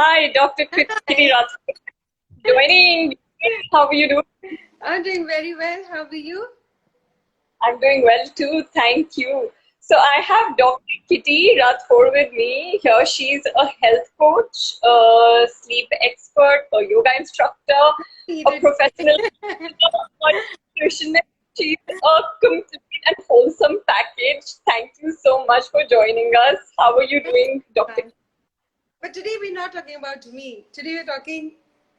Hi, Dr. Kitty Hi. Rathod joining. How are you doing? I'm doing very well. How are you? I'm doing well too, thank you. So I have Dr. Kitty Rathod with me here. She's a health coach, a sleep expert, a yoga instructor, a Needed professional today. nutritionist. She's a complete and wholesome package. Thank you so much for joining us. How are you doing, Dr. But today we're not talking about me. Today we're talking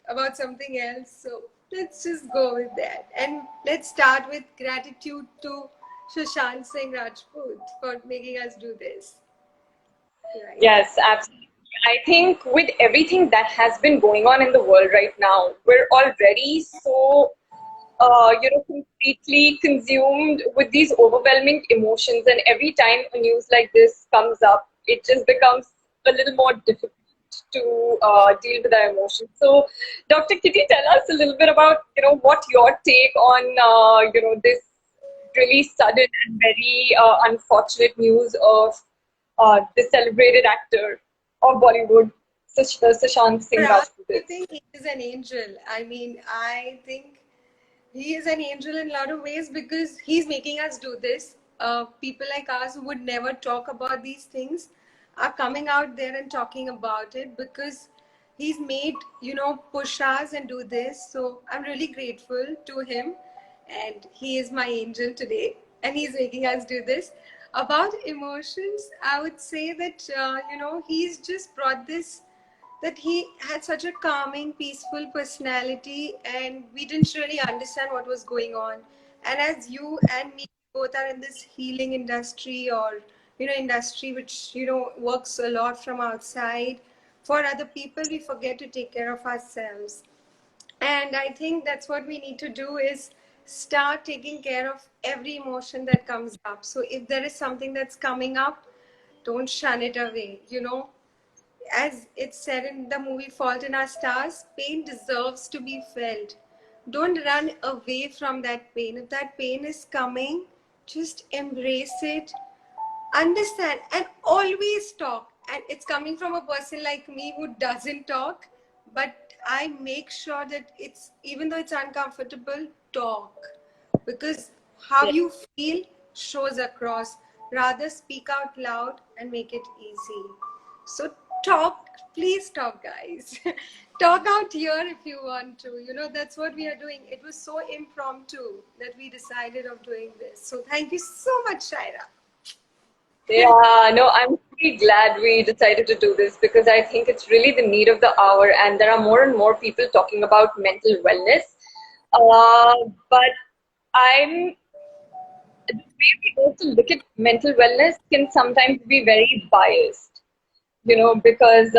about something else. So let's just go with that. And let's start with gratitude to Sushant Singh Rajput for making us do this. Right. Yes, absolutely. I think with everything that has been going on in the world right now, we're already so, completely consumed with these overwhelming emotions. And every time a news like this comes up, it just becomes a little more difficult to deal with our emotions. So, Dr. Kitty, tell us a little bit about, what your take on, this really sudden and very unfortunate news of the celebrated actor of Bollywood, Sushant For Singh us, Rajput I is. think he is an angel. I think he is an angel in a lot of ways because he's making us do this. People like us who would never talk about these things are coming out there and talking about it because he's made, push us and do this. So I'm really grateful to him. And he is my angel today. And he's making us do this. About emotions, I would say that, he's just brought this that he had such a calming, peaceful personality, and we didn't really understand what was going on. And as you and me both are in this healing industry, or industry which works a lot from outside for other people, we forget to take care of ourselves. And I think that's what we need to do is start taking care of every emotion that comes up. So if there is something that's coming up, don't shun it away. As it's said in the movie Fault in Our Stars, pain deserves to be felt. Don't run away from that pain. If that pain is coming, just embrace it, understand, and always talk. And it's coming from a person like me who doesn't talk, but I make sure that it's, even though it's uncomfortable, talk, because how Yeah. you feel shows across. Rather speak out loud and make it easy. So talk, please talk, guys. Talk out here if you want to. That's what we are doing. It was so impromptu that we decided of doing this. So thank you so much, Shaira. Yeah, no, I'm really glad we decided to do this because I think it's really the need of the hour, and there are more and more people talking about mental wellness. But I'm the way we also look at mental wellness can sometimes be very biased, because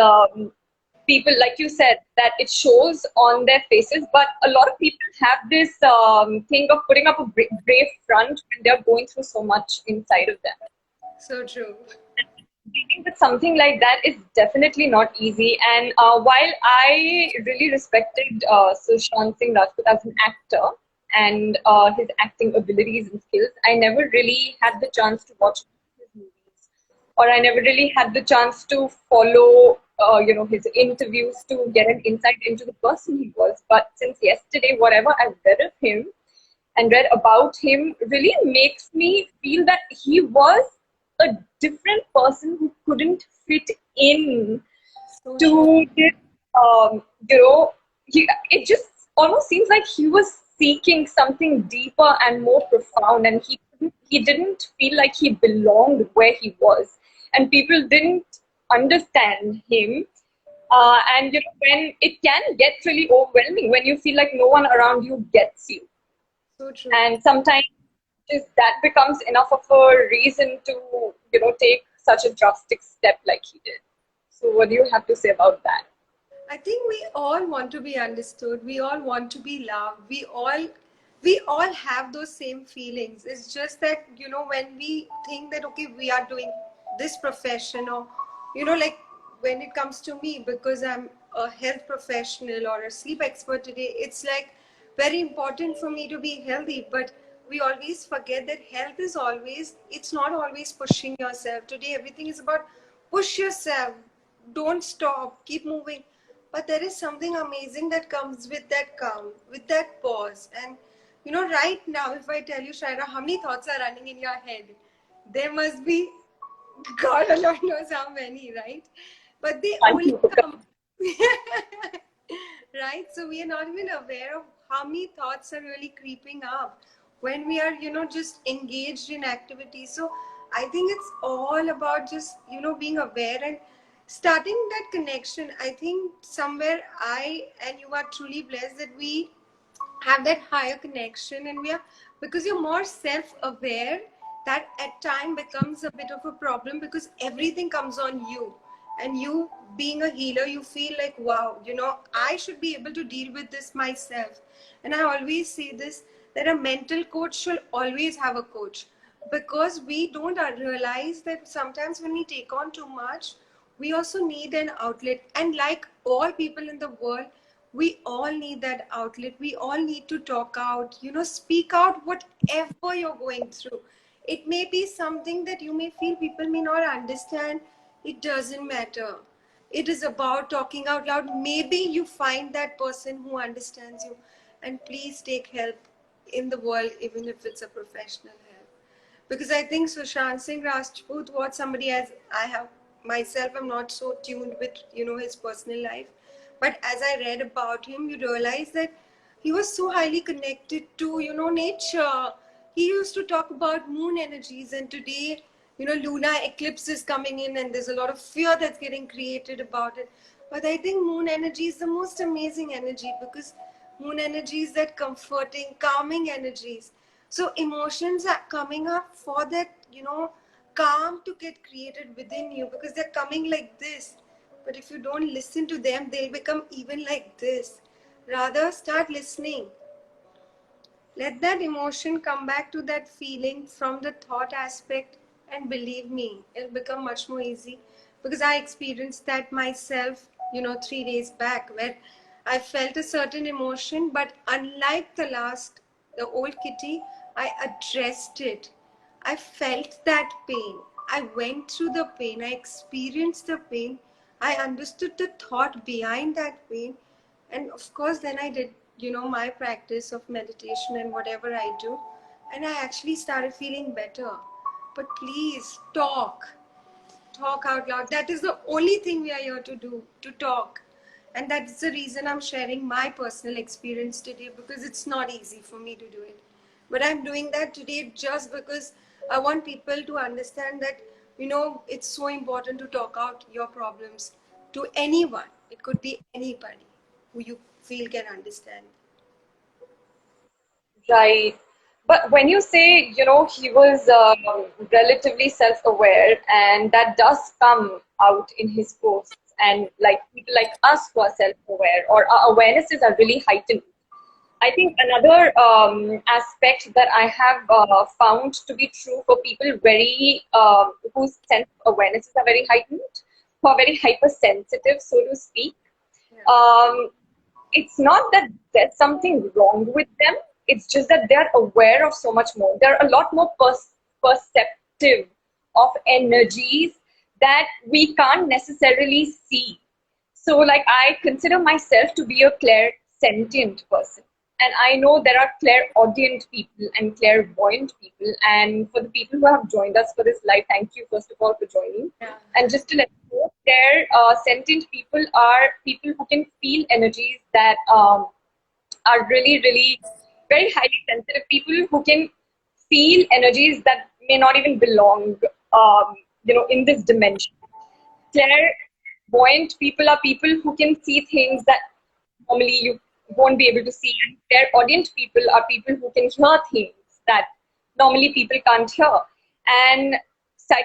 people, like you said, that it shows on their faces, but a lot of people have this thing of putting up a brave front when they're going through so much inside of them. So true. Dealing with something like that is definitely not easy. And while I really respected Sushant Singh Rajput as an actor and his acting abilities and skills, I never really had the chance to watch his movies, or I never really had the chance to follow, his interviews to get an insight into the person he was. But since yesterday, whatever I've read of him and read about him really makes me feel that he was a different person who couldn't fit in So true. to this, um, you know, it just almost seems like he was seeking something deeper and more profound, and he didn't feel like he belonged where he was, and people didn't understand him. And when it can get really overwhelming when you feel like no one around you gets you, So true. and sometimes just that becomes enough of a reason to take such a drastic step like he did. So what do you have to say about that? I think we all want to be understood. We all want to be loved. We all have those same feelings. It's just that, when we think that okay, we are doing this profession, or like when it comes to me, because I'm a health professional or a sleep expert today, it's like very important for me to be healthy. But we always forget that health is always, it's not always pushing yourself. Today everything is about push yourself, don't stop, keep moving. But there is something amazing that comes with that calm, with that pause. And right now, if I tell you, Shaira, how many thoughts are running in your head, there must be, God alone knows how many, right? But they Thank only you. come, right? So we are not even aware of how many thoughts are really creeping up when we are, just engaged in activities. So I think it's all about just, being aware and starting that connection. I think somewhere I and you are truly blessed that we have that higher connection, and we are, because you're more self-aware, that at time becomes a bit of a problem because everything comes on you. And you being a healer, you feel like, wow, I should be able to deal with this myself. And I always say this, that a mental coach should always have a coach, because we don't realize that sometimes when we take on too much, we also need an outlet. And like all people in the world, we all need that outlet. We all need to talk out, speak out whatever you're going through. It may be something that you may feel people may not understand. It doesn't matter. It is about talking out loud. Maybe you find that person who understands you, and please take help in the world, even if it's a professional help. Because I think Sushant Singh Rajput was somebody, as I have myself, I'm not so tuned with his personal life, but as I read about him, you realize that he was so highly connected to nature. He used to talk about moon energies, and today lunar eclipse is coming in, and there's a lot of fear that's getting created about it. But I think moon energy is the most amazing energy, because moon energy is that comforting, calming energies. So emotions are coming up for that, calm to get created within you, because they're coming like this. But if you don't listen to them, they'll become even like this. Rather, start listening. Let that emotion come back to that feeling from the thought aspect, and believe me, it'll become much more easy, because I experienced that myself, 3 days back, where I felt a certain emotion, but unlike the old Kitty, I addressed it. I felt that pain. I went through the pain. I experienced the pain. I understood the thought behind that pain. And of course, then I did, my practice of meditation and whatever I do. And I actually started feeling better. But please talk out loud. That is the only thing we are here to do, to talk. And that's the reason I'm sharing my personal experience today, because it's not easy for me to do it. But I'm doing that today just because I want people to understand that, it's so important to talk out your problems to anyone. It could be anybody who you feel can understand. Right. But when you say, he was relatively self-aware, and that does come out in his posts, and like people like us who are self-aware or our awarenesses are really heightened. I think another aspect that I have found to be true for people whose sense of awarenesses are very heightened, who are very hypersensitive, so to speak. Yeah. It's not that there's something wrong with them. It's just that they're aware of so much more. They're a lot more perceptive of energies that we can't necessarily see. So, like, I consider myself to be a clairsentient person. And I know there are clairaudient people and clairvoyant people. And for the people who have joined us for this live, thank you, first of all, for joining. Yeah. And just to let you know, sentient people are people who can feel energies that are really, really very highly sensitive people who can feel energies that may not even belong, in this dimension. Clairvoyant people are people who can see things that normally you won't be able to see. And clairaudient people are people who can hear things that normally people can't hear. And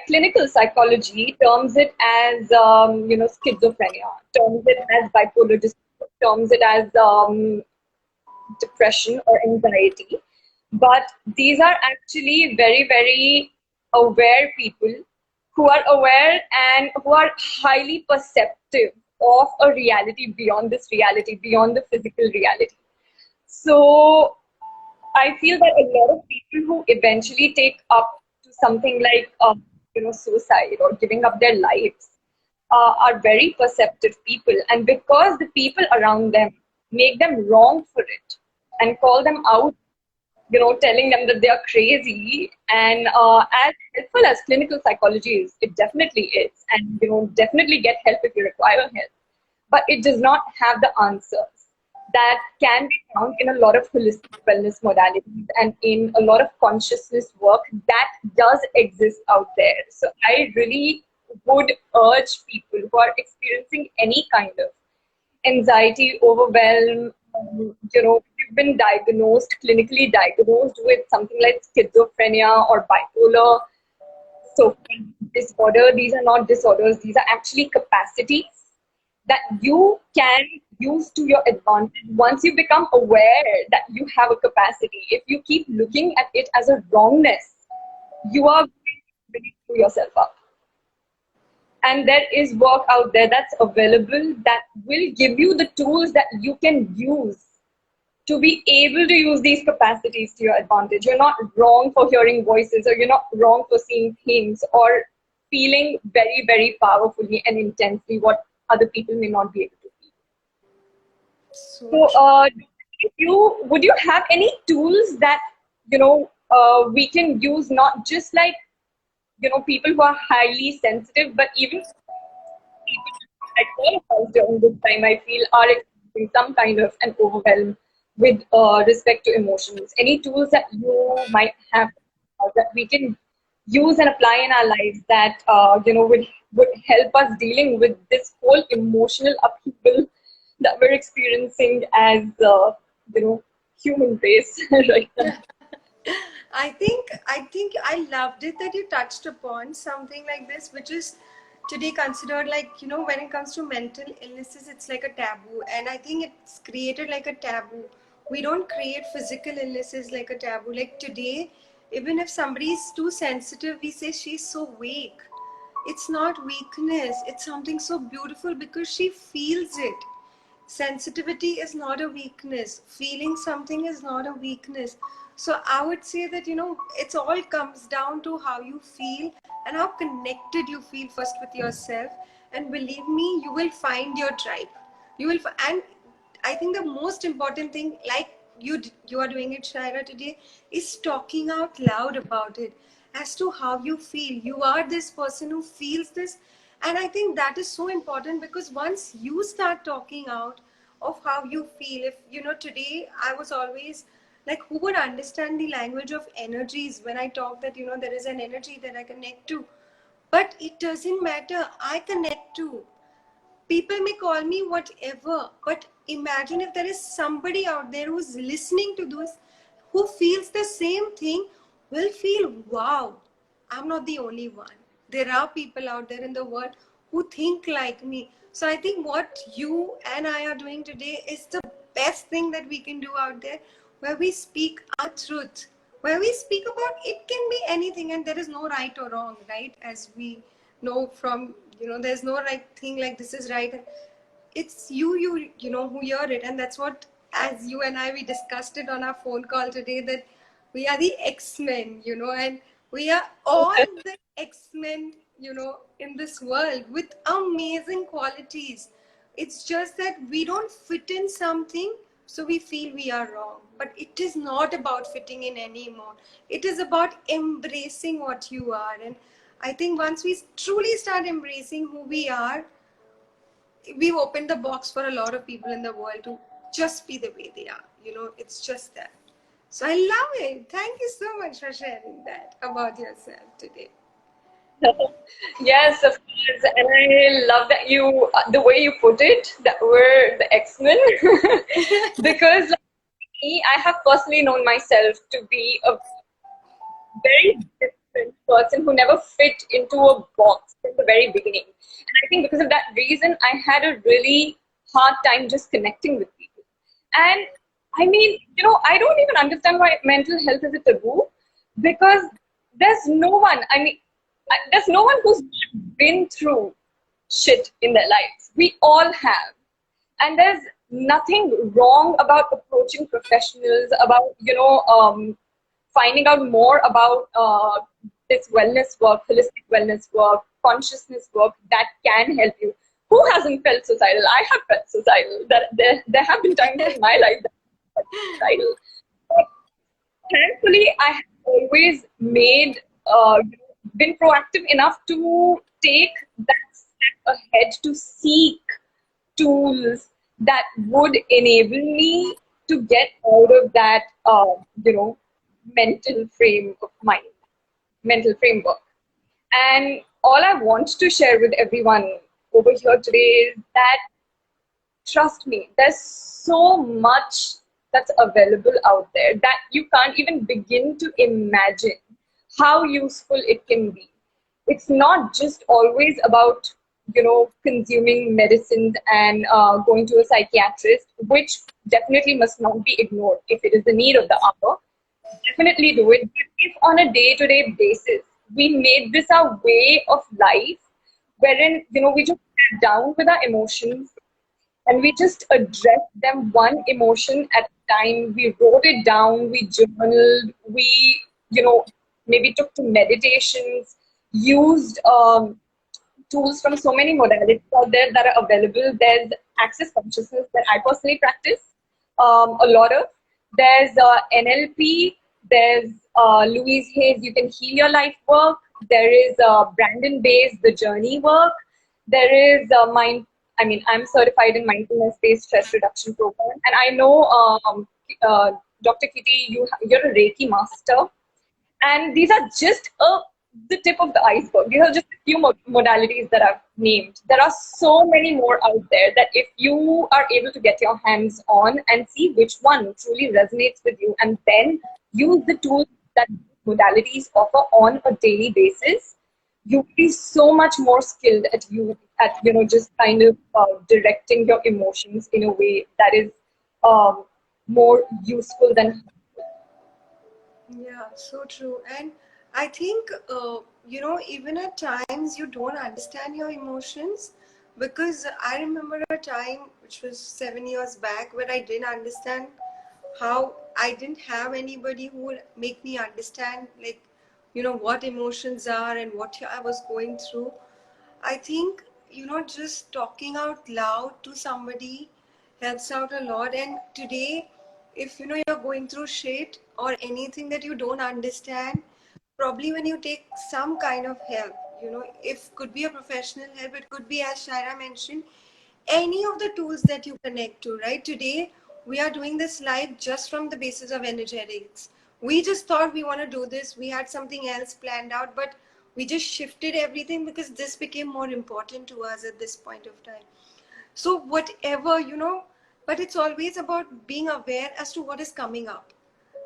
clinical psychology terms it as, schizophrenia, terms it as bipolar disorder, terms it as depression or anxiety. But these are actually very, very aware people who are aware and who are highly perceptive of a reality beyond this reality, beyond the physical reality. So I feel that a lot of people who eventually take up to something like, suicide or giving up their lives, are very perceptive people, and because the people around them make them wrong for it and call them out, telling them that they are crazy. And as helpful as clinical psychology is, it definitely is, and definitely get help if you require help. But it does not have the answers that can be found in a lot of holistic wellness modalities and in a lot of consciousness work that does exist out there. So I really would urge people who are experiencing any kind of anxiety, overwhelm, you've been diagnosed, clinically diagnosed with something like schizophrenia or bipolar so disorder. These are not disorders, these are actually capacities that you can use to your advantage once you become aware that you have a capacity. If you keep looking at it as a wrongness, you are going to really screw yourself up. And there is work out there that's available that will give you the tools that you can use to be able to use these capacities to your advantage. You're not wrong for hearing voices, or you're not wrong for seeing things, or feeling very, very powerfully and intensely what other people may not be able to feel. So So, true. would you have any tools that we can use, not just like people who are highly sensitive, but even people at all of us during this time, I feel, are experiencing some kind of an overwhelm with respect to emotions. Any tools that you might have that we can use and apply in our lives that would help us dealing with this whole emotional upheaval that we're experiencing as human race right now. I think I loved it that you touched upon something like this, which is today considered like, when it comes to mental illnesses, it's like a taboo. And I think it's created like a taboo. We don't create physical illnesses like a taboo. Like today, even if somebody is too sensitive, we say she's so weak. It's not weakness, it's something so beautiful because she feels it. Sensitivity is not a weakness, feeling something is not a weakness. So I would say that, it's all comes down to how you feel and how connected you feel first with yourself. And believe me, you will find your tribe. And I think the most important thing, like you are doing it, Shaira, today, is talking out loud about it as to how you feel. You are this person who feels this, and I think that is so important because once you start talking out of how you feel, if today I was always like, who would understand the language of energies when I talk that there is an energy that I connect to, but it doesn't matter. I connect to. People may call me whatever, but imagine if there is somebody out there who's listening to this, who feels the same thing, will feel, wow, I'm not the only one. There are people out there in the world who think like me. So I think what you and I are doing today is the best thing that we can do out there, where we speak our truth, where we speak about, it can be anything, and there is no right or wrong, right? As we know from, there's no right thing like this is right. It's who hear it. And that's what, as you and I, we discussed it on our phone call today, that we are the X-Men, and we are all the X-Men, in this world with amazing qualities. It's just that we don't fit in something, so we feel we are wrong. But it is not about fitting in anymore. It is about embracing what you are. And I think once we truly start embracing who we are, we've opened the box for a lot of people in the world to just be the way they are. It's just that. So I love it. Thank you so much for sharing that about yourself today. Yes, of course. And I love that the way you put it, that we're the X-Men. Because like me, I have personally known myself to be a very different person who never fit into a box from the very beginning. And I think because of that reason, I had a really hard time just connecting with people. And I mean, I don't even understand why mental health is a taboo, because there's no one, there's no one who's not been through shit in their lives. We all have. And there's nothing wrong about approaching professionals, about, finding out more about this wellness work, holistic wellness work, consciousness work that can help you. Who hasn't felt suicidal? I have felt suicidal. There have been times in my life that I felt suicidal. But thankfully, I have always been proactive enough to take that step ahead to seek tools that would enable me to get out of that, mental frame of mind, mental framework. And all I want to share with everyone over here today is that, trust me, there's so much that's available out there that you can't even begin to imagine how useful it can be. It's not just always about, consuming medicines and going to a psychiatrist, which definitely must not be ignored if it is the need of the hour. Definitely do it. But if on a day-to-day basis we made this our way of life, wherein we just sat down with our emotions and we just addressed them one emotion at a time. We wrote it down, we journaled, we maybe took to meditations, used tools from so many modalities out there that are available. There's access consciousness that I personally practice a lot of. There's NLP. There's Louise Hayes, You Can Heal Your Life work. There is Brandon Bay's The Journey work. There is I'm certified in mindfulness-based stress reduction program. And I know, Dr. Kitty, you're a Reiki master. And these are just the tip of the iceberg. These are just a few modalities that I've named. There are so many more out there that if you are able to get your hands on and see which one truly resonates with you, and then use the tools that modalities offer on a daily basis, you'll be so much more skilled at just kind of directing your emotions in a way that is more useful than. Yeah, so true. And I think, even at times you don't understand your emotions, because I remember a time, which was 7 years back, where I didn't understand how I didn't have anybody who would make me understand, like, what emotions are and what I was going through. I think, just talking out loud to somebody helps out a lot. And today, if you're going through shit or anything that you don't understand, probably when you take some kind of help, if could be a professional help, it could be, as Shaira mentioned, any of the tools that you connect to, right? Today, we are doing this live just from the basis of energetics. We just thought we want to do this. We had something else planned out, but we just shifted everything because this became more important to us at this point of time. So, whatever, but it's always about being aware as to what is coming up.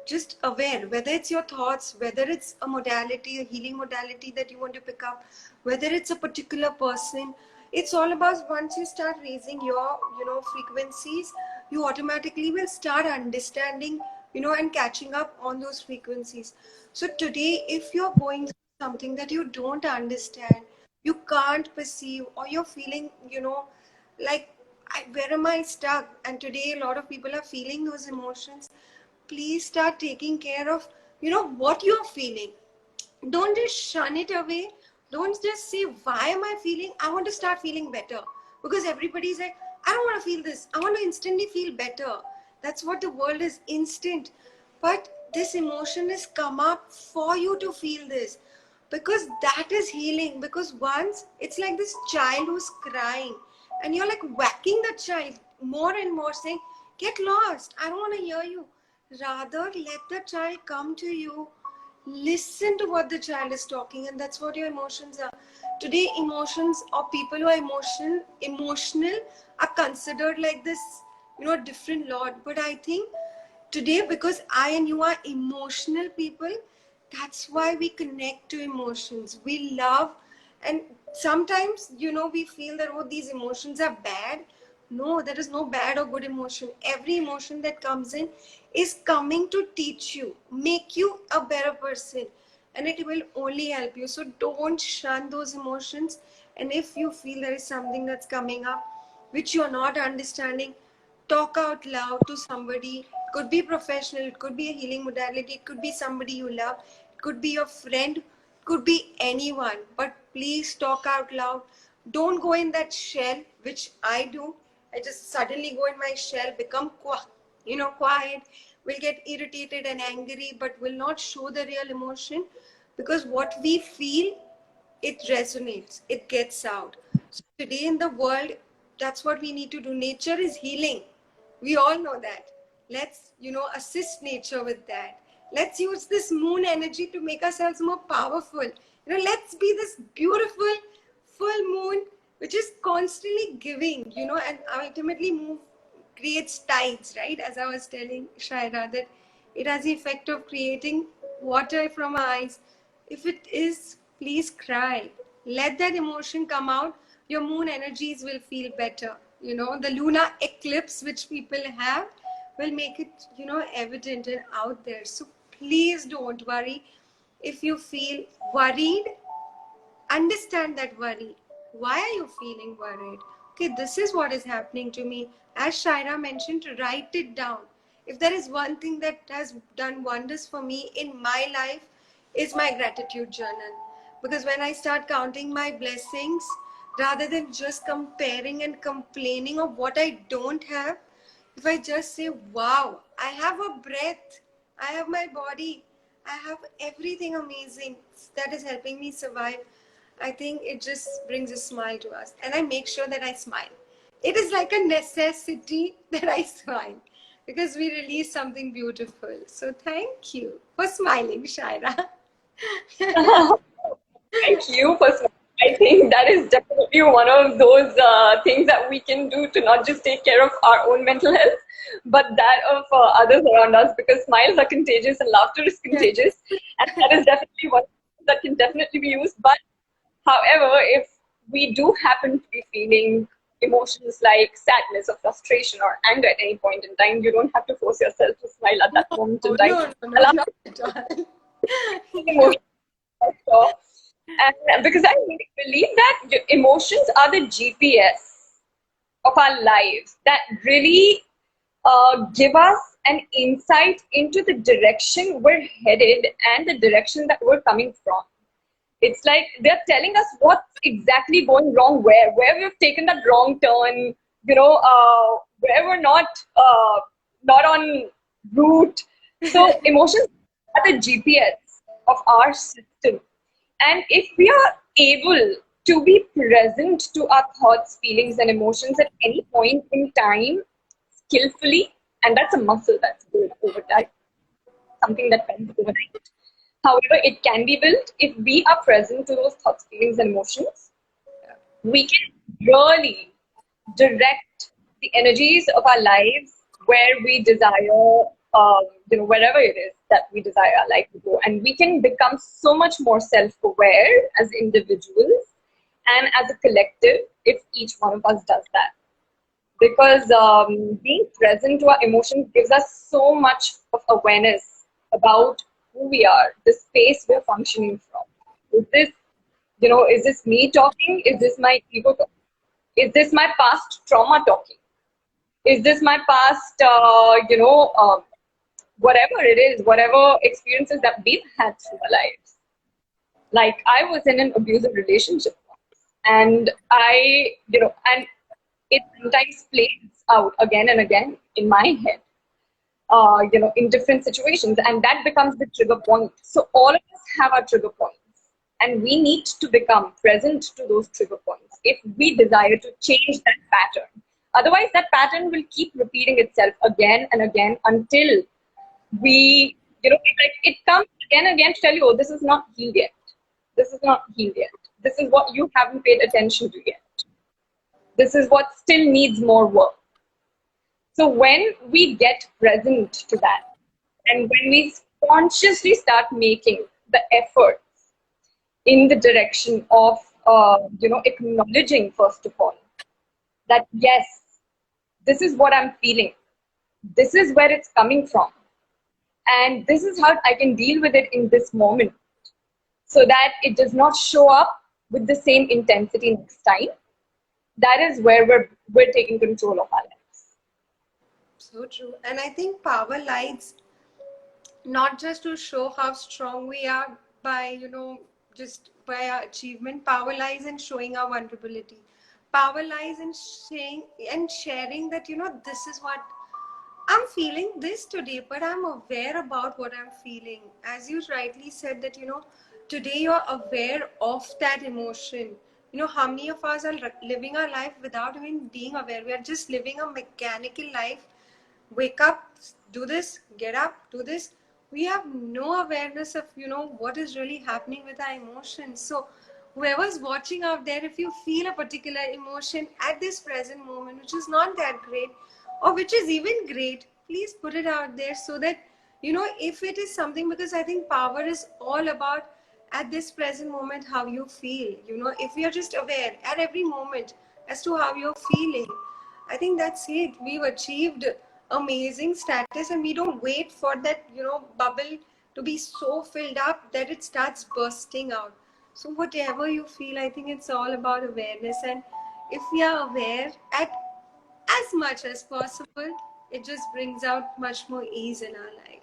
Just aware, whether it's your thoughts, whether it's a modality, a healing modality that you want to pick up, whether it's a particular person. It's all about, once you start raising your frequencies, you automatically will start understanding, and catching up on those frequencies. So today, if you're going through something that you don't understand, you can't perceive, or you're feeling, like, where am I stuck? And today a lot of people are feeling those emotions. Please start taking care of what you're feeling. Don't just shun it away. Don't just say, why am I feeling, I want to start feeling better, because everybody's like, I don't want to feel this, I want to instantly feel better. That's what the world is, instant. But this emotion has come up for you to feel this, because that is healing. Because once it's like this child who's crying, and you're like whacking the child more and more, saying, get lost, I don't want to hear you. Rather, let the child come to you. Listen to what the child is talking, and that's what your emotions are. Today, emotions, or people who are emotional are considered like this, different lot. But I think today, because I and you are emotional people, that's why we connect to emotions. We love, and sometimes, we feel that, oh, these emotions are bad. No, there is no bad or good emotion. Every emotion that comes in is coming to teach you, make you a better person, and it will only help you. So don't shun those emotions. And if you feel there is something that's coming up which you're not understanding, talk out loud to somebody. It could be professional, it could be a healing modality, it could be somebody you love, it could be your friend, it could be anyone. But please talk out loud. Don't go in that shell, which I do. I just suddenly go in my shell, become quiet, will get irritated and angry, but will not show the real emotion, because what we feel, it resonates, it gets out. So today in the world, that's what we need to do. Nature is healing. We all know that. Let's, assist nature with that. Let's use this moon energy to make ourselves more powerful. Let's be this beautiful full moon, which is constantly giving, and ultimately creates tides, right? As I was telling Shaira, that it has the effect of creating water from our eyes. If it is, please cry. Let that emotion come out. Your moon energies will feel better. The lunar eclipse, which people have, will make it, evident and out there. So please don't worry. If you feel worried, understand that worry. Why are you feeling worried? Okay, this is what is happening to me. As Shaira mentioned, write it down. If there is one thing that has done wonders for me in my life, is my gratitude journal. Because when I start counting my blessings, rather than just comparing and complaining of what I don't have, if I just say, wow, I have a breath, I have my body, I have everything amazing that is helping me survive, I think it just brings a smile to us. And I make sure that I smile. It is like a necessity that I smile, because we release something beautiful. So thank you for smiling, Shaira. Thank you for smiling. I think that is definitely one of those things that we can do to not just take care of our own mental health, but that of others around us, because smiles are contagious and laughter is Yes. contagious. And that is definitely one that can definitely be used. But however, if we do happen to be feeling emotions like sadness or frustration or anger at any point in time, you don't have to force yourself to smile at that moment in Oh, time. no, no, no, Allow not at all. Yeah. emotions. And because I really believe that emotions are the GPS of our lives that really give us an insight into the direction we're headed and the direction that we're coming from. It's like they're telling us what's exactly going wrong, where we've taken that wrong turn, where we're not on route. So emotions are the GPS of our system, and if we are able to be present to our thoughts, feelings, and emotions at any point in time skillfully, and that's a muscle that's built over time, something that comes overnight. However, it can be built if we are present to those thoughts, feelings, and emotions. We can really direct the energies of our lives where we desire, wherever it is that we desire our life to go. And we can become so much more self-aware as individuals and as a collective if each one of us does that. Because being present to our emotions gives us so much of awareness about who we are, the space we're functioning from. Is this me talking? Is this my ego talking? Is this my past trauma talking? Is this my past, whatever it is, whatever experiences that we've had through our lives? Like, I was in an abusive relationship once, and and it sometimes plays out again and again in my head, in different situations, and that becomes the trigger point. So all of us have our trigger points, and we need to become present to those trigger points if we desire to change that pattern. Otherwise, that pattern will keep repeating itself again and again until it comes again and again to tell you, oh, this is not healed yet. This is not healed yet. This is what you haven't paid attention to yet. This is what still needs more work. So when we get present to that, and when we consciously start making the efforts in the direction of, acknowledging, first of all, that yes, this is what I'm feeling, this is where it's coming from, and this is how I can deal with it in this moment, so that it does not show up with the same intensity next time. That is where we're taking control of our lives. So true. And I think power lies not just to show how strong we are by, just by our achievement. Power lies in showing our vulnerability. Power lies in sharing that, this is what I'm feeling this today, but I'm aware about what I'm feeling. As you rightly said, that, today you're aware of that emotion. How many of us are living our life without even being aware? We are just living a mechanical life. Wake up, do this, get up, do this. We have no awareness of, what is really happening with our emotions. So, whoever's watching out there, if you feel a particular emotion at this present moment, which is not that great, or which is even great, please put it out there so that, if it is something, because I think power is all about at this present moment how you feel. If you're just aware at every moment as to how you're feeling, I think that's it. We've achieved amazing status, and we don't wait for that, bubble to be so filled up that it starts bursting out. So whatever you feel, I think it's all about awareness. And if we are aware at as much as possible, it just brings out much more ease in our life.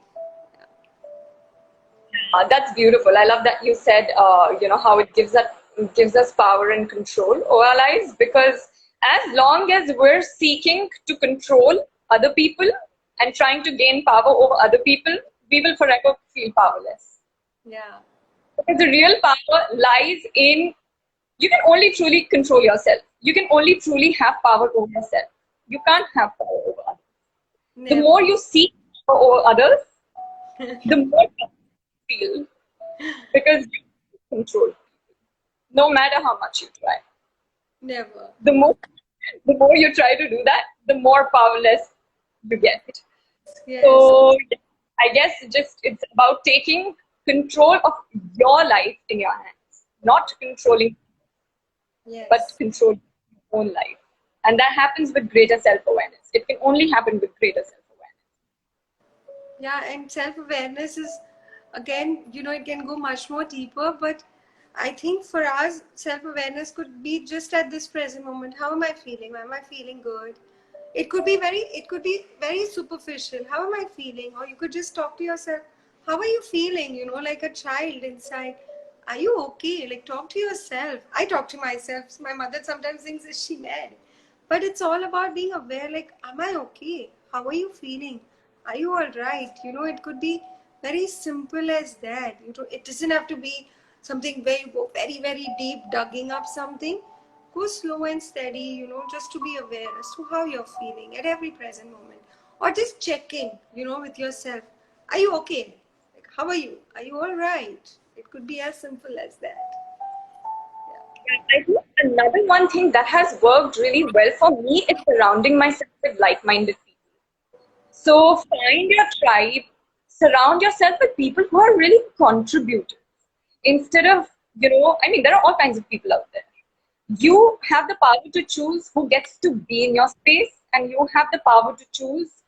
That's beautiful. I love that you said, how it gives us power and control over our lives. Because as long as we're seeking to control other people and trying to gain power over other people, we will forever feel powerless. Yeah. Because the real power lies in, you can only truly control yourself. You can only truly have power over yourself. You can't have power over others. The Never. more you seek power over others, the more you feel, because you control, no matter how much you try. Never. The more, the more you try to do that, the more powerless you get. Yes. So I guess it's about taking control of your life in your hands, not controlling, but Yes. control your own life. And that happens with greater self-awareness. It can only happen with greater self-awareness. Yeah, and self-awareness is, again, it can go much more deeper, but I think for us, self-awareness could be just at this present moment. How am I feeling? Am I feeling good? It could be very superficial. How am I feeling? Or you could just talk to yourself. How are you feeling? Like a child inside. Are you okay? Like, talk to yourself. I talk to myself. My mother sometimes thinks, is she mad? But it's all about being aware. Like, am I okay? How are you feeling? Are you all right? It could be very simple as that. It doesn't have to be something where you go very, very deep, digging up something. Go slow and steady, just to be aware as to how you're feeling at every present moment. Or just checking, with yourself. Are you okay? Like, how are you? Are you all right? It could be as simple as that. I think another one thing that has worked really well for me is surrounding myself with like-minded people. So find your tribe, surround yourself with people who are really contributors. Instead of, there are all kinds of people out there. You have the power to choose who gets to be in your space, and you have the power to choose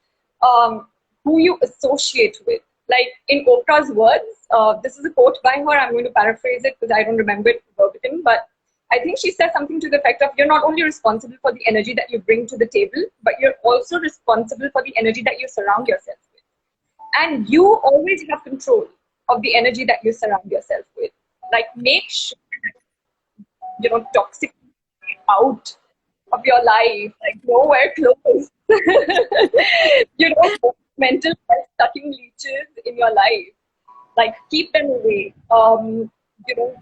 who you associate with. Like in Oprah's words, this is a quote by her. I'm going to paraphrase it because I don't remember it verbatim, but I think she said something to the effect of, you're not only responsible for the energy that you bring to the table, but you're also responsible for the energy that you surround yourself with. And you always have control of the energy that you surround yourself with. Like, make sure, toxic out of your life, like nowhere close. Mental health sucking leeches in your life, like keep them away.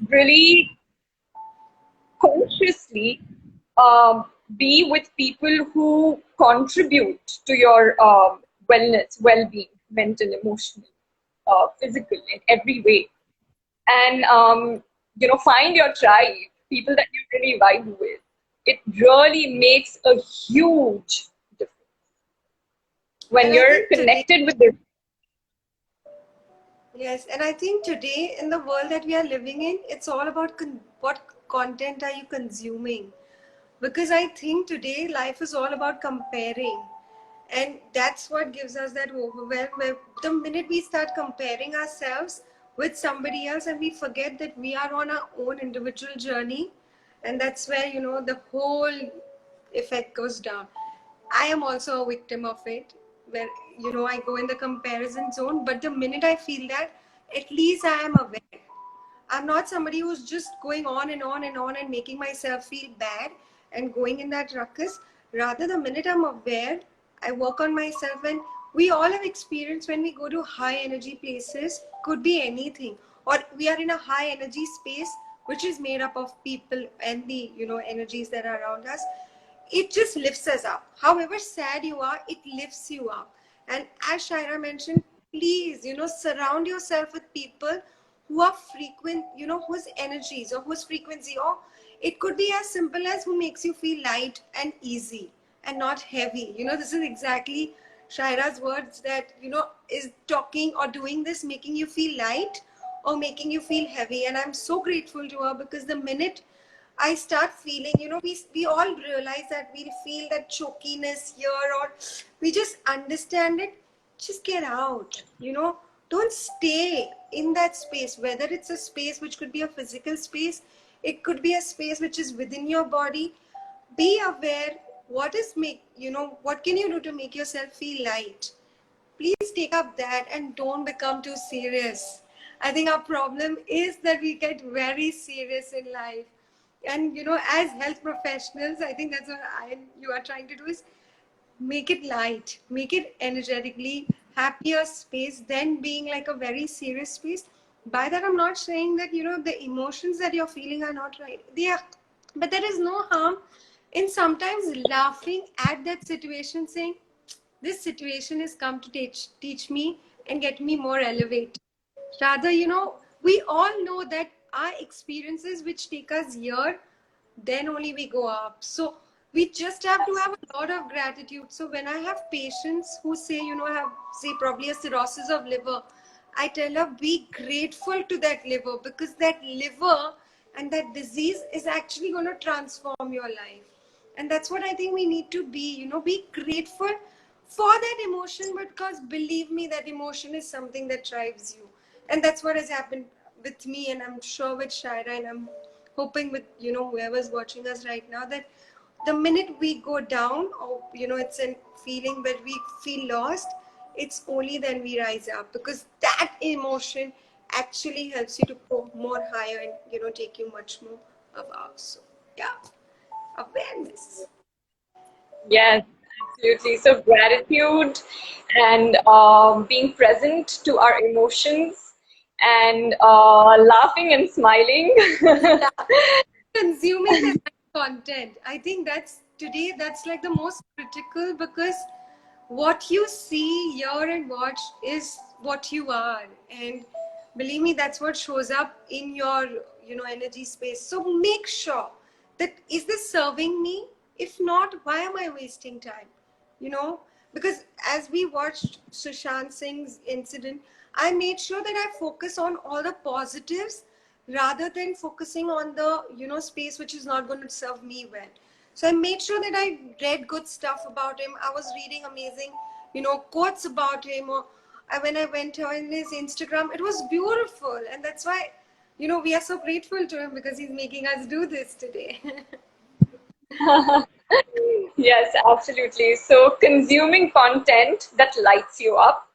Really consciously be with people who contribute to your wellness, well-being, mental, emotional, physical, in every way. And find your tribe, people that you really vibe with. It really makes a huge difference when And I you're think today, connected with the. yes, and I think today in the world that we are living in, it's all about what content are you consuming? Because I think today life is all about comparing. And that's what gives us that overwhelm, where the minute we start comparing ourselves with somebody else and we forget that we are on our own individual journey, and that's where, the whole effect goes down. I am also a victim of it, where, I go in the comparison zone, but the minute I feel that, at least I am aware. I'm not somebody who's just going on and on and on and making myself feel bad and going in that ruckus. Rather, the minute I'm aware, I work on myself. And we all have experience when we go to high energy places, could be anything, or we are in a high energy space which is made up of people and the energies that are around us. It just lifts us up. However sad you are, it lifts you up. And as Shaira mentioned, please, surround yourself with people who are frequent, whose energies or whose frequency, or it could be as simple as who makes you feel light and easy and not heavy. This is exactly Shaira's words, that, is talking or doing this, making you feel light or making you feel heavy. And I'm so grateful to her, because the minute I start feeling, we all realize that we'll feel that chokiness here, or we just understand it. Just get out, don't stay in that space, whether it's a space which could be a physical space, it could be a space which is within your body. Be aware, what can you do to make yourself feel light? Please take up that and don't become too serious. I think our problem is that we get very serious in life. And as health professionals, I think that's what you are trying to do, is make it light, make it energetically happier space than being like a very serious space. By that, I'm not saying that the emotions that you're feeling are not right. They are, but there is no harm in sometimes laughing at that situation, saying, this situation has come to teach me and get me more elevated. Rather, we all know that our experiences which take us here, then only we go up. So we just have to have a lot of gratitude. So when I have patients who say, have, say, probably a cirrhosis of liver, I tell her, be grateful to that liver, because that liver and that disease is actually going to transform your life. And that's what I think we need to be grateful for that emotion, because believe me, that emotion is something that drives you. And that's what has happened with me, and I'm sure with Shaira, and I'm hoping with whoever's watching us right now, that the minute we go down, or it's a feeling where we feel lost, it's only then we rise up, because that emotion actually helps you to go more higher and take you much more above. So yeah, awareness. Yes, absolutely. So gratitude and being present to our emotions and laughing and smiling. Consuming the right content, I think that's like the most critical, because what you see, hear and watch is what you are. And believe me, that's what shows up in your energy space. So make sure that, is this serving me? If not, why am I wasting time? you know because as we watched Sushant Singh's incident, I made sure that I focus on all the positives rather than focusing on the space which is not going to serve me well. So I made sure that I read good stuff about him. I was reading amazing quotes about him, or when I went on his Instagram, it was beautiful. And that's why we are so grateful to him, because he's making us do this today. Yes, absolutely. So consuming content that lights you up,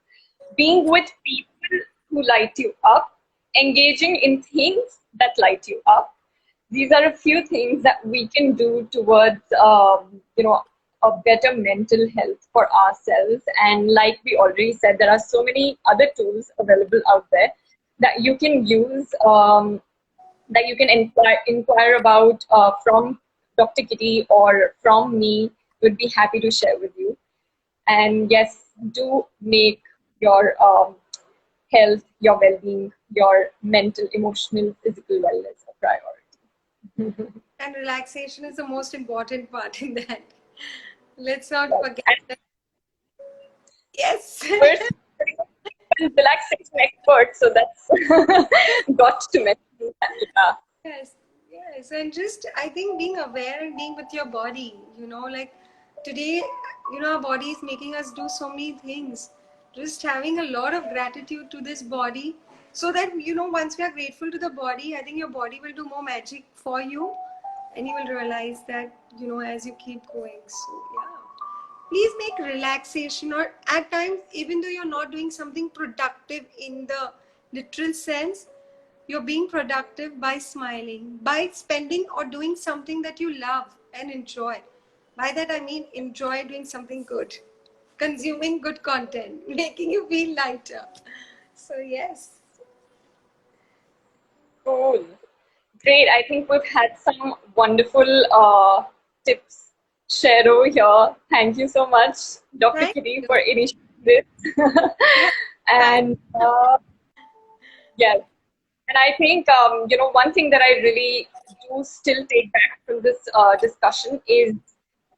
being with people who light you up, engaging in things that light you up. These are a few things that we can do towards, a better mental health for ourselves. And like we already said, there are so many other tools available out there that you can use, that you can inquire about from Dr. Kitty or from me. Would be happy to share with you. And yes, do make your health, your well-being, your mental, emotional, physical wellness a priority. And relaxation is the most important part in that. Let's not Yes. forget And that. Yes. first, relaxation expert, so that's got to mention that. Yeah. Yes, yes. And just, I think, being aware and being with your body, like today, our body is making us do so many things. Just having a lot of gratitude to this body, so that, once we are grateful to the body, I think your body will do more magic for you, and you will realize that, as you keep going. So, yeah. Please make relaxation, or at times, even though you're not doing something productive in the literal sense, You're being productive by smiling, by spending or doing something that you love and enjoy. By that I mean enjoy doing something good, consuming good content, making you feel lighter. So, yes. Cool. Great. I think we've had some wonderful tips shared over here. Thank you so much, Dr. Thank Kitty, you. for initiating this. Yeah. Bye. And yes, and I think one thing that I really do still take back from this discussion is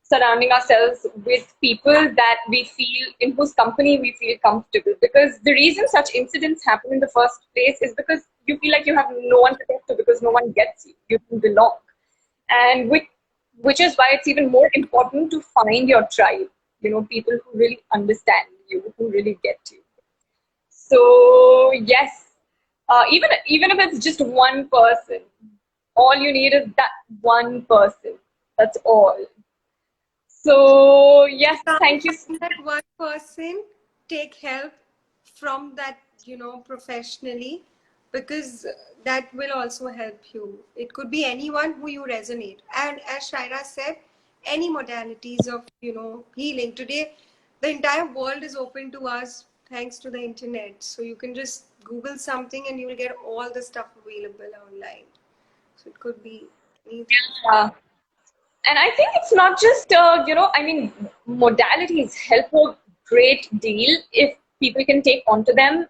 surrounding ourselves with people that we feel in whose company we feel comfortable. Because the reason such incidents happen in the first place is because you feel like you have no one to talk to because no one gets you. You don't belong, and which is why it's even more important to find your tribe. People who really understand you, who really get you. So yes, even if it's just one person, all you need is that one person. That's all. So yes, Can't thank you. find that one person, take help from that, professionally, because that will also help you. It could be anyone who you resonate. And as Shaira said, any modalities of, healing. Today, the entire world is open to us thanks to the internet. So you can just Google something and you will get all the stuff available online. So it could be anything. Uh, and I think it's not just, I mean, modalities help a great deal if people can take onto them.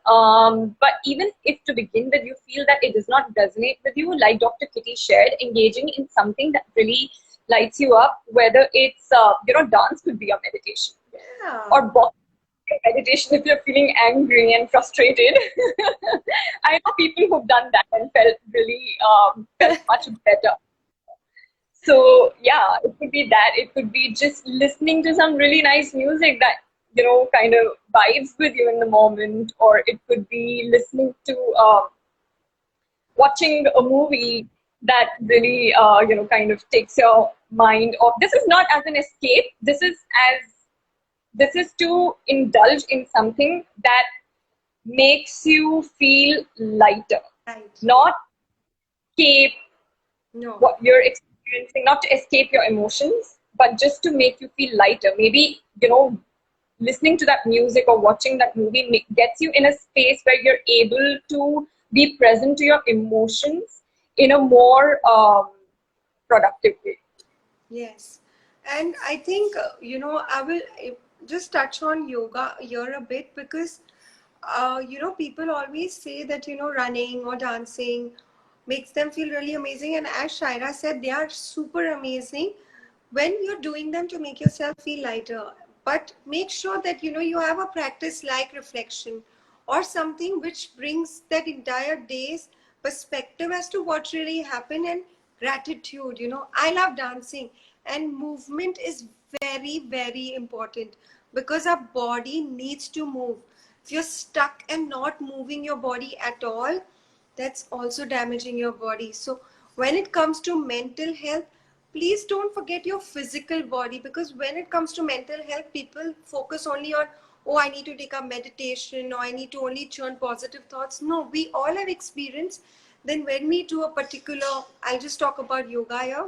But even if to begin with, you feel that it does not resonate with you, like Dr. Kitty shared, engaging in something that really lights you up, whether it's, dance could be a meditation, Yeah. or boxing meditation if you're feeling angry and frustrated. I know people who've done that and felt much better. So yeah, it could be that. It could be just listening to some really nice music that kind of vibes with you in the moment, or it could be listening to watching a movie that really kind of takes your mind off. This is not as an escape. This is to indulge in something that makes you feel lighter, Right. not escape No. what you're experiencing, not to escape your emotions, but just to make you feel lighter. Maybe, listening to that music or watching that movie gets you in a space where you're able to be present to your emotions in a more productive way. Yes. And I think, I will just touch on yoga here a bit because, people always say that, running or dancing makes them feel really amazing. And as Shaira said, they are super amazing when you're doing them to make yourself feel lighter. But make sure that, you have a practice like reflection or something which brings that entire day's perspective as to what really happened and gratitude. I love dancing, and movement is very, very important because our body needs to move. If you're stuck and not moving your body at all, that's also damaging your body. So when it comes to mental health, please don't forget your physical body, because when it comes to mental health, people focus only on, oh, I need to take up meditation, or I need to only churn positive thoughts. No, we all have experience. Then when we do a particular, I'll just talk about yoga here,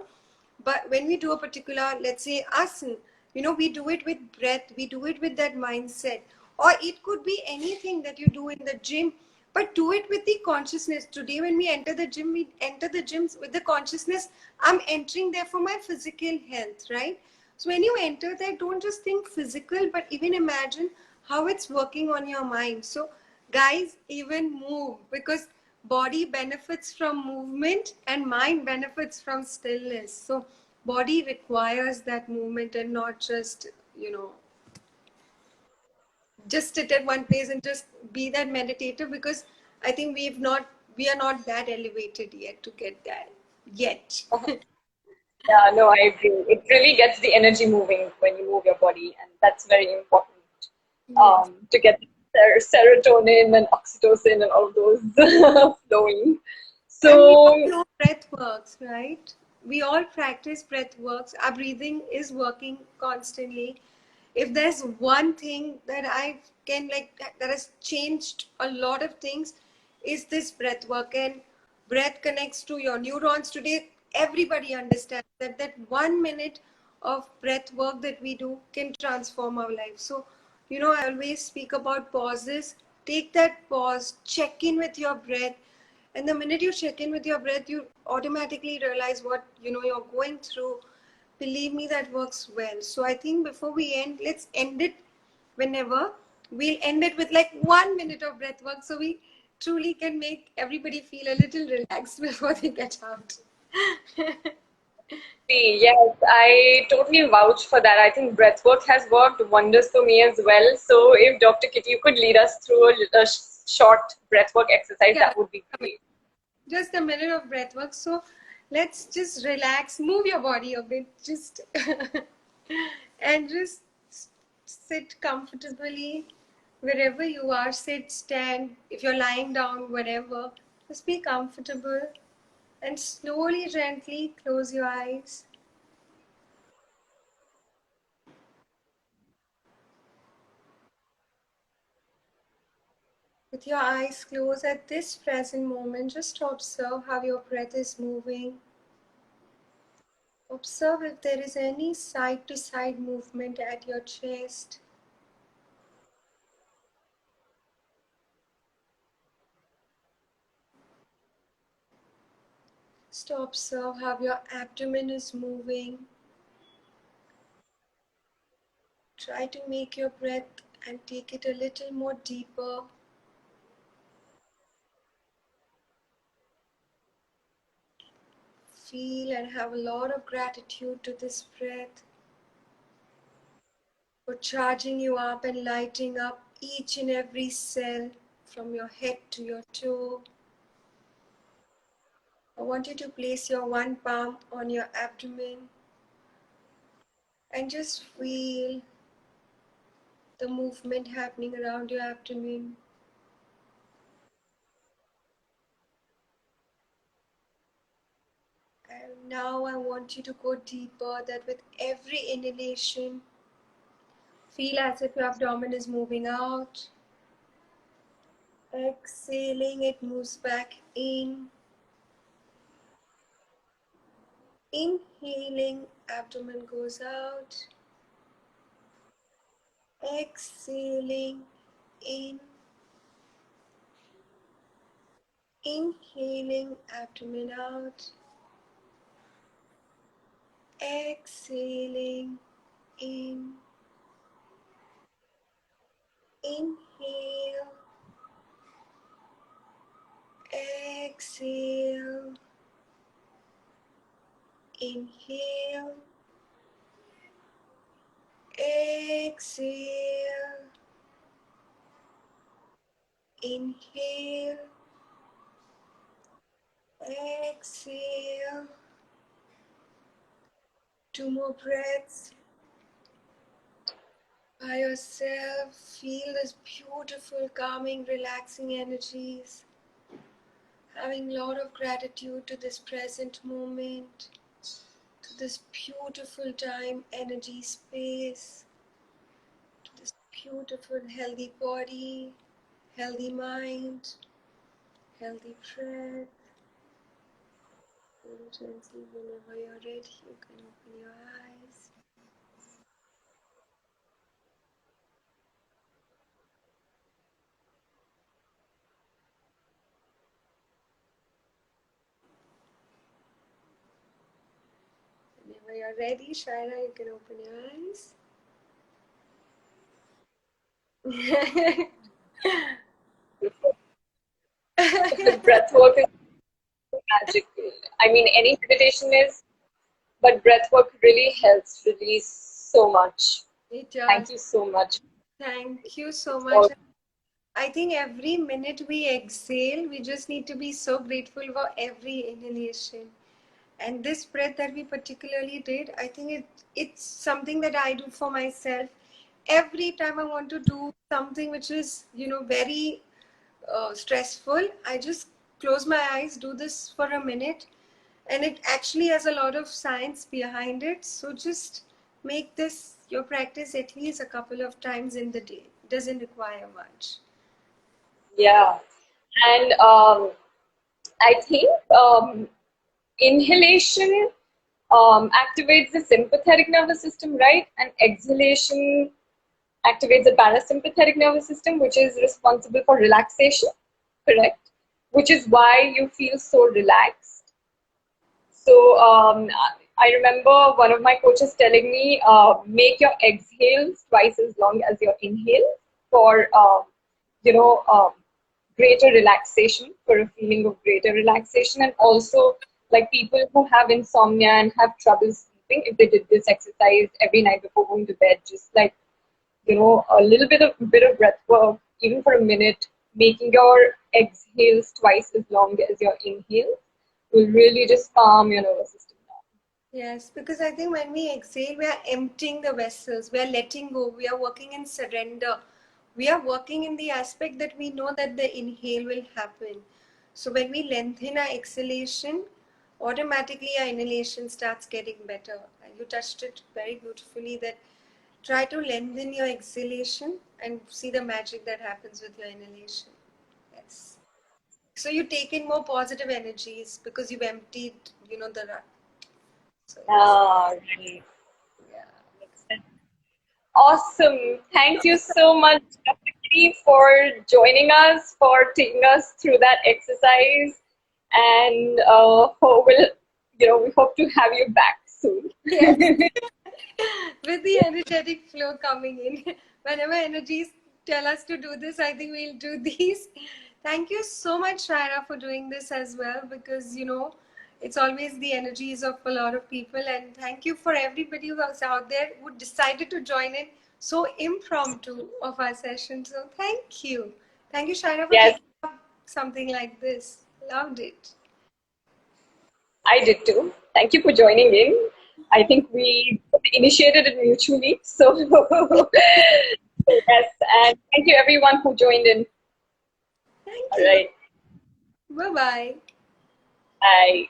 but when we do a particular, let's say, asana, we do it with breath, we do it with that mindset, or it could be anything that you do in the gym, but do it with the consciousness. Today when we enter the gym, we enter the gyms with the consciousness, I'm entering there for my physical health, right? So when you enter there, don't just think physical, but even imagine how it's working on your mind. So guys, even move, because body benefits from movement and mind benefits from stillness. So body requires that movement, and not just, just sit at one place and just be that meditative, because I think we are not that elevated yet to get that yet. Yeah, no, I agree. It really gets the energy moving when you move your body, and that's very important Yes. to get serotonin and oxytocin and all those flowing. And we all So know breath works, right? We all practice breath works. Our breathing is working constantly. If there's one thing that I can, like, that has changed a lot of things, is this breath work. And breath connects to your neurons. Today, everybody understands that 1 minute of breath work that we do can transform our life. So, I always speak about pauses. Take that pause, check in with your breath. And the minute you check in with your breath, you automatically realize what, you're going through. Believe me, that works well. So I think before we end, let's end it whenever. We'll end it with like 1 minute of breath work so we truly can make everybody feel a little relaxed before they get out. Yes, I totally vouch for that. I think breathwork has worked wonders for me as well. So if Dr. Kitty, you could lead us through a short breathwork exercise, Yeah, that would be great. just a minute of breath work. So let's just relax, move your body a bit, just and just sit comfortably wherever you are. Sit, stand, if you're lying down, wherever. Just be comfortable and slowly, gently close your eyes. With your eyes closed at this present moment, just observe how your breath is moving. Observe if there is any side to side movement at your chest. Just observe how your abdomen is moving. Try to make your breath and take it a little more deeper. Feel and have a lot of gratitude to this breath for charging you up and lighting up each and every cell from your head to your toe. I want you to place your one palm on your abdomen and just feel the movement happening around your abdomen. And now I want you to go deeper, that with every inhalation, feel as if your abdomen is moving out. Exhaling, it moves back in. Inhaling, abdomen goes out. Exhaling, in. Inhaling, abdomen out. Exhaling, in. Inhale. Exhale. Inhale. Exhale. Inhale. Exhale. Two more breaths by yourself. Feel this beautiful, calming, relaxing energies. Having a lot of gratitude to this present moment, to this beautiful time, energy, space, to this beautiful, healthy body, healthy mind, healthy breath. And gently, whenever you're ready, you can open your eyes. Whenever you're ready, Shaira, you can open your eyes. Breathwork is magical. I mean, any meditation is, but breathwork really helps release so much. It Thank does. you so much. Thank you so much. For, I think every minute we exhale, we just need to be so grateful for every inhalation. And this breath that we particularly did, I think it's something that I do for myself. Every time I want to do something which is, very stressful, I just close my eyes, do this for a minute, and it actually has a lot of science behind it. So just make this your practice at least a couple of times in the day. It doesn't require much. yeah. And I think inhalation activates the sympathetic nervous system, right? And exhalation activates the parasympathetic nervous system, which is responsible for relaxation, correct? Which is why you feel so relaxed. So I remember one of my coaches telling me, make your exhales twice as long as your inhale for, you know, greater relaxation, for a feeling of greater relaxation. And also, like people who have insomnia and have trouble sleeping, if they did this exercise every night before going to bed, just like, a little bit of breath work, even for a minute, making your exhales twice as long as your inhales will really just calm your nervous system down. Yes, because I think when we exhale, we are emptying the vessels, we are letting go, we are working in surrender. We are working in the aspect that we know that the inhale will happen. So when we lengthen our exhalation, automatically our inhalation starts getting better. And you touched it very beautifully that try to lengthen your exhalation and see the magic that happens with your inhalation. Yes. So you take in more positive energies because you've emptied, the rut. So yes. Ah, right. Yeah. Makes sense. Awesome. Thank you so much, Jeffrey, for joining us, for taking us through that exercise. And we hope to have you back soon. Yes. With the energetic flow coming in, whenever energies tell us to do this, I think we'll do these. Thank you so much, Shaira, for doing this as well, because it's always the energies of a lot of people. And thank you for everybody who was out there who decided to join in so impromptu of our session. So thank you, Shaira, for Yes, taking up something like this. Loved it. I did too. Thank you for joining in. I think we initiated it mutually. So, yes, and thank you everyone who joined in. Thank All you. right. Bye bye. Bye.